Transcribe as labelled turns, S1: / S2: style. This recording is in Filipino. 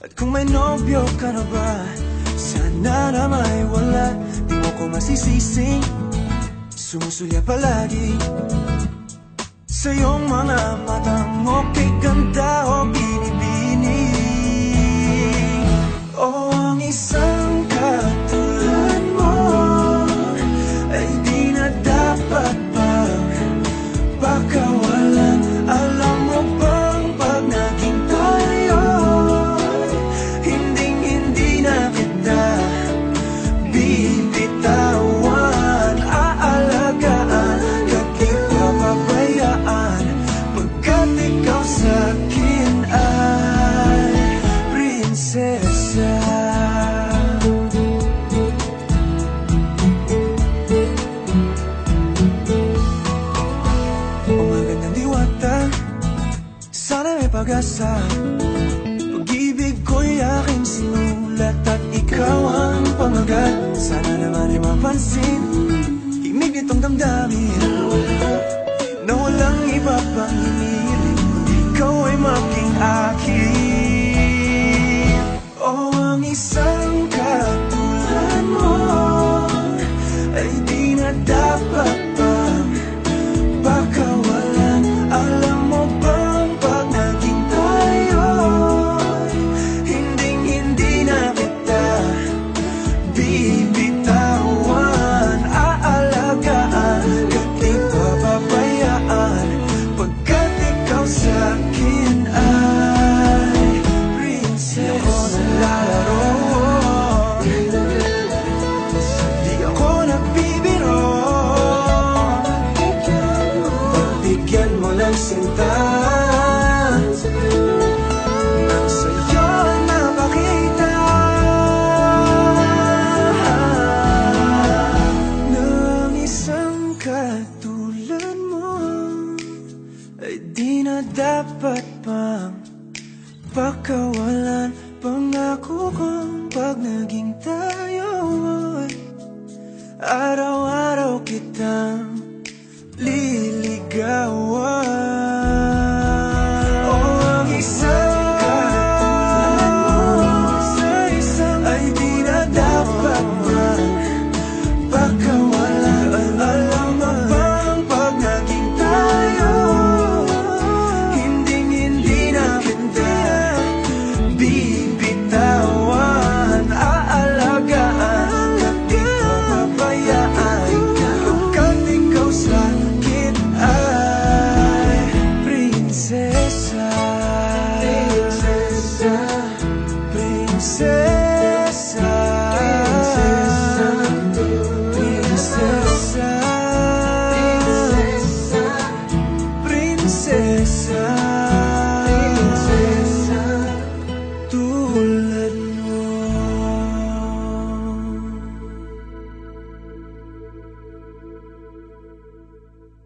S1: At kung may nobyo ka na ba, sana na may wala. Di mo ko masisising sumusulya palagi sa iyong mga matang okay ganda o binibini. O ang isang katulad mo ay di na dapat pang pakawalan. Alam mo bang pag naging tayo, hindi na kita bibitawan. Aalagaan, di papabayaan, pagkat ikaw sa'kin ay prinsesa. Umagandang diwata, sana may pag-asa. Pag-ibig ko'y aking sinulat at ikaw ang pamagat. Sana naman ay mapansin himig nitong damdamin na walang iba pang hiniling kundi ikaw ay maging akin. O ang isang katulad mo ay di na dapat pang pakawalan. Alam mo bang pag naging tayo, hindi na kita bibitawan. Aalagaan, di papabayaan, pagkat ikaw sa'kin ay prinsesa. Di ako naglalaro, di ako nagbibiro. Pagbigyan mo ng sinta nang sa'yo napakita ng isang katulad mo ay di na dapat pang pakawalan. Pangako kong pag naging tayo ay araw-araw kitang